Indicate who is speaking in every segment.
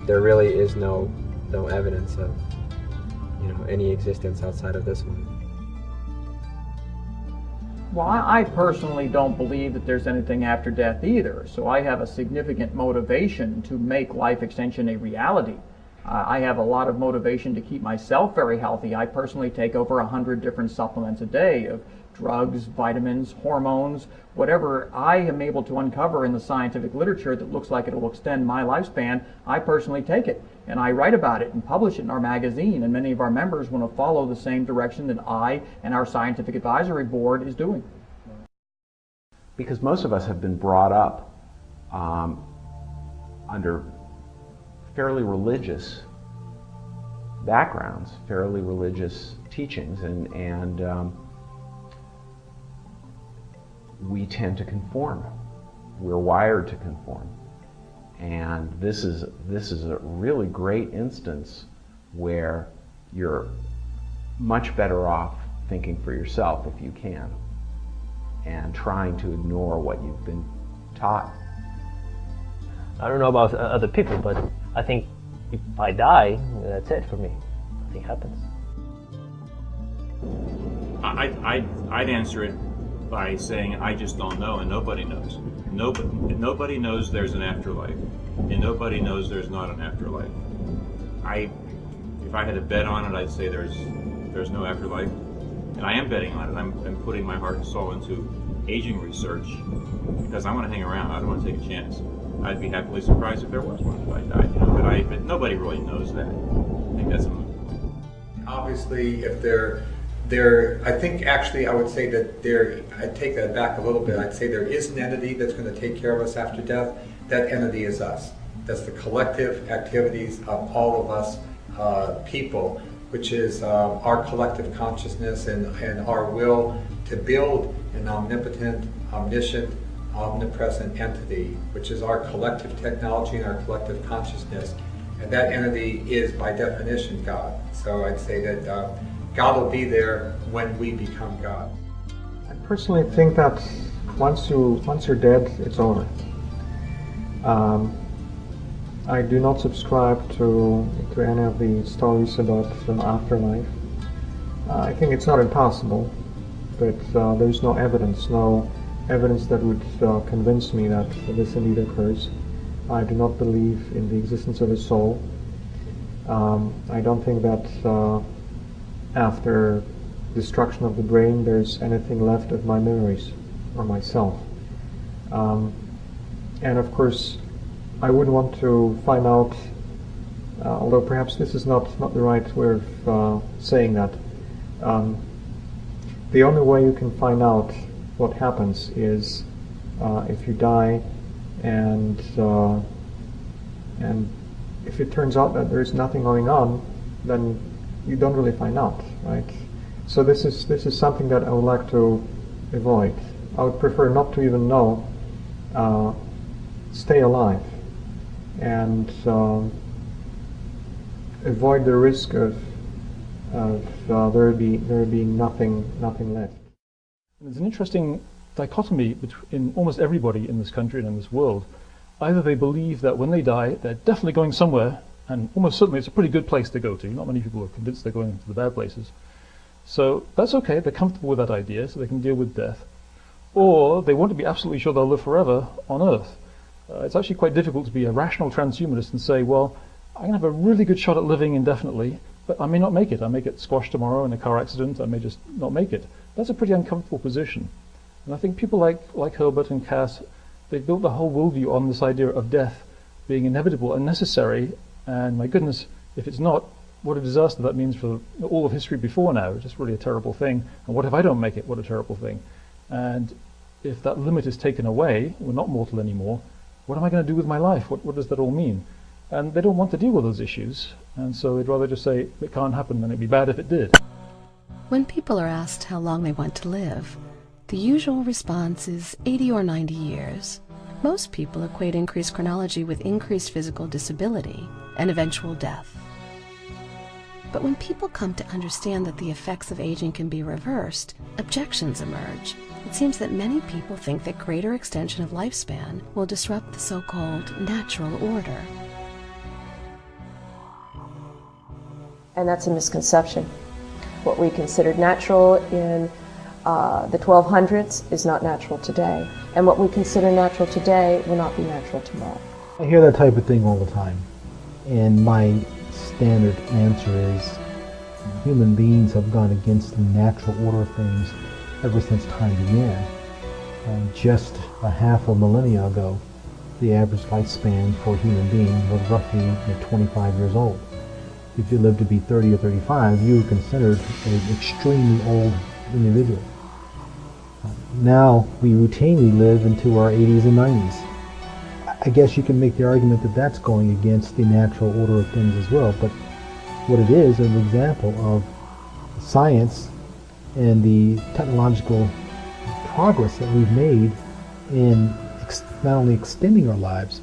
Speaker 1: There really is no evidence of, any existence outside of this one.
Speaker 2: Well, I personally don't believe that there's anything after death either, so I have a significant motivation to make life extension a reality. I have a lot of motivation to keep myself very healthy. I personally take over 100 different supplements a day of drugs, vitamins, hormones, whatever I am able to uncover in the scientific literature that looks like it will extend my lifespan, I personally take it. And I write about it and publish it in our magazine, and many of our members want to follow the same direction that I and our scientific advisory board is doing.
Speaker 3: Because most of us have been brought up under fairly religious backgrounds, fairly religious teachings, and we tend to conform. We're wired to conform. And this is a really great instance where you're much better off thinking for yourself if you can, and trying to ignore what you've been taught.
Speaker 4: I don't know about other people, but I think if I die, that's it for me. Nothing happens.
Speaker 5: I'd answer it by saying I just don't know, and nobody knows. Nobody knows there's an afterlife, and nobody knows there's not an afterlife. If I had to bet on it, I'd say there's no afterlife, and I am betting on it. I'm putting my heart and soul into aging research because I want to hang around. I don't want to take a chance. I'd be happily surprised if there was one if I died, but nobody really knows that. I think that's
Speaker 6: obviously if I think actually I would say that I'd take that back a little bit. I'd say there is an entity that's going to take care of us after death. That entity is us. That's the collective activities of all of us people, which is our collective consciousness and our will to build an omnipotent, omniscient, omnipresent entity, which is our collective technology and our collective consciousness. And that entity is, by definition, God. So I'd say that God will be there when we become God.
Speaker 7: I personally think that once you're dead, it's over. I do not subscribe to any of the stories about an afterlife. I think it's not impossible, but there's no evidence that would convince me that this indeed occurs. I do not believe in the existence of a soul. I don't think that after destruction of the brain there's anything left of my memories or myself. And of course, I wouldn't want to find out, although perhaps this is not the right way of saying that. The only way you can find out what happens is if you die, and if it turns out that there's nothing going on, then you don't really find out, right? So this is something that I would like to avoid. I would prefer not to even know. Stay alive and avoid the risk of there being nothing left.
Speaker 8: There's an interesting dichotomy in almost everybody in this country and in this world. Either they believe that when they die, they're definitely going somewhere, and almost certainly it's a pretty good place to go to. Not many people are convinced they're going to the bad places. So that's okay, they're comfortable with that idea, so they can deal with death. Or they want to be absolutely sure they'll live forever on Earth. It's actually quite difficult to be a rational transhumanist and say, well, I'm going to have a really good shot at living indefinitely, but I may not make it. I may get squashed tomorrow in a car accident, I may just not make it. That's a pretty uncomfortable position. And I think people like Herbert and Cass, they've built the whole worldview on this idea of death being inevitable and necessary, and my goodness, if it's not, what a disaster that means for all of history before now. It's just really a terrible thing. And what if I don't make it? What a terrible thing. And if that limit is taken away, we're not mortal anymore, what am I going to do with my life? What does that all mean? And they don't want to deal with those issues, and so they'd rather just say it can't happen than it'd be bad if it did.
Speaker 9: When people are asked how long they want to live, the usual response is 80 or 90 years. Most people equate increased chronology with increased physical disability and eventual death. But when people come to understand that the effects of aging can be reversed, objections emerge. It seems that many people think that greater extension of lifespan will disrupt the so-called natural order.
Speaker 10: And that's a misconception. What we considered natural in the 1200s is not natural today. And what we consider natural today will not be natural tomorrow.
Speaker 11: I hear that type of thing all the time. And my standard answer is human beings have gone against the natural order of things ever since time began. Just a half a millennia ago, the average lifespan for a human being was roughly 25 years old. If you live to be 30 or 35, you are considered an extremely old individual. Now we routinely live into our 80s and 90s. I guess you can make the argument that that's going against the natural order of things as well, but what it is an example of science and the technological progress that we've made in not only extending our lives,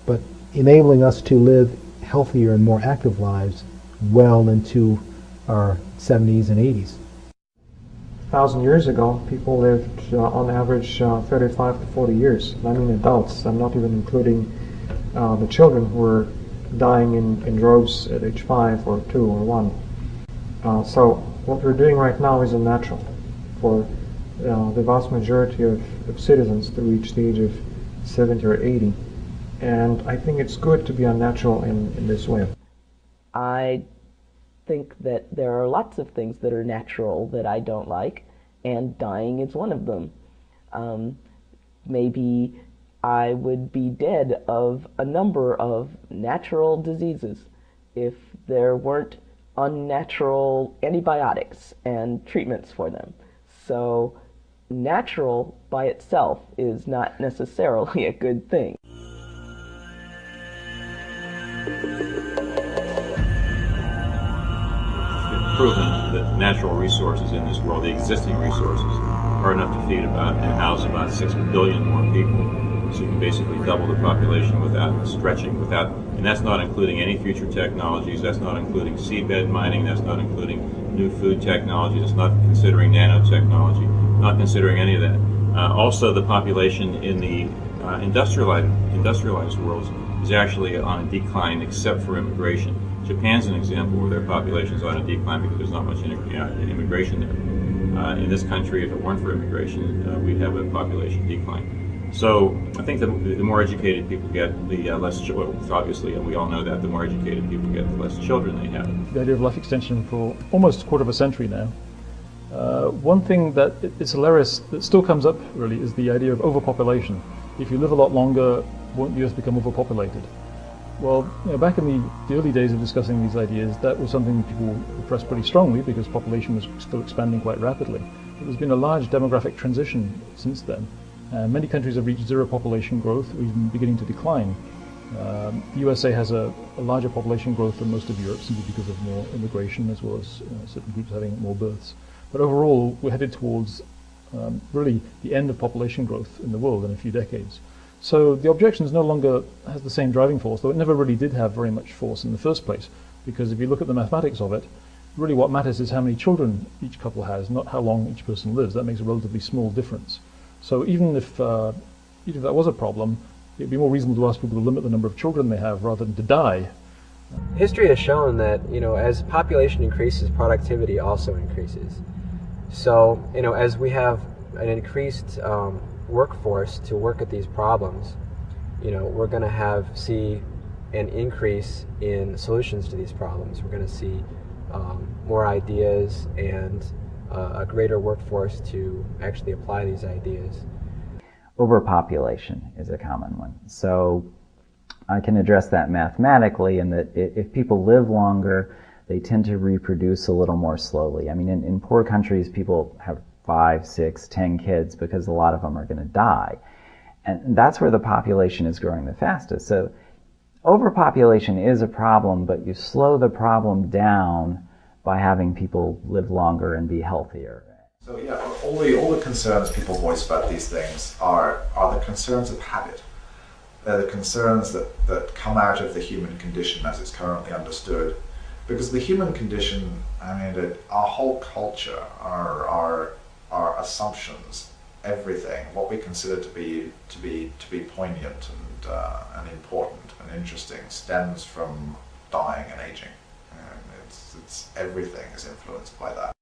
Speaker 11: but enabling us to live healthier and more active lives well into our 70s and 80s.
Speaker 7: 1,000 years ago, people lived on average 35 to 40 years. I mean adults. I'm not even including the children who were dying in droves at age 5 or 2 or 1. So what we're doing right now is unnatural for the vast majority of citizens to reach the age of 70 or 80. And I think it's good to be unnatural in this way.
Speaker 12: I think that there are lots of things that are natural that I don't like, and dying is one of them. Maybe I would be dead of a number of natural diseases if there weren't unnatural antibiotics and treatments for them. So natural by itself is not necessarily a good thing.
Speaker 5: Proven that natural resources in this world, the existing resources, are enough to feed about and house about 6 billion more people. So you can basically double the population without stretching, and that's not including any future technologies, that's not including seabed mining, that's not including new food technology, that's not considering nanotechnology, not considering any of that. Also, the population in the industrialized worlds is actually on a decline except for immigration. Japan's an example where their population is on a decline because there's not much immigration there. In this country, if it weren't for immigration, we'd have a population decline. So I think the more educated people get, the less children, obviously, and we all know that, the more educated people get, the less children they have.
Speaker 8: The idea of life extension for almost a quarter of a century now. One thing that is hilarious that still comes up really is the idea of overpopulation. If you live a lot longer, won't the Earth become overpopulated? Well, back in the early days of discussing these ideas, that was something people pressed pretty strongly because population was still expanding quite rapidly. But there's been a large demographic transition since then. Many countries have reached zero population growth or even beginning to decline. The USA has a larger population growth than most of Europe simply because of more immigration as well as certain groups having more births. But overall, we're headed towards really the end of population growth in the world in a few decades. So the objections no longer has the same driving force, though it never really did have very much force in the first place. Because if you look at the mathematics of it, really what matters is how many children each couple has, not how long each person lives. That makes a relatively small difference. So even if that was a problem, it'd be more reasonable to ask people to limit the number of children they have rather than to die.
Speaker 1: History has shown that, as population increases, productivity also increases. So, as we have an increased workforce to work at these problems, we're going to see an increase in solutions to these problems. We're going to see more ideas and a greater workforce to actually apply these ideas.
Speaker 13: Overpopulation is a common one. So I can address that mathematically in that if people live longer, they tend to reproduce a little more slowly. I mean, in poor countries, people have 5, 6, 10 kids because a lot of them are going to die. And that's where the population is growing the fastest. So overpopulation is a problem, but you slow the problem down by having people live longer and be healthier.
Speaker 14: So yeah, all the concerns people voice about these things are the concerns of habit. They're the concerns that come out of the human condition as it's currently understood. Because the human condition, our whole culture, our assumptions, everything, what we consider to be poignant and important and interesting, stems from dying and aging. And Everything is influenced by that.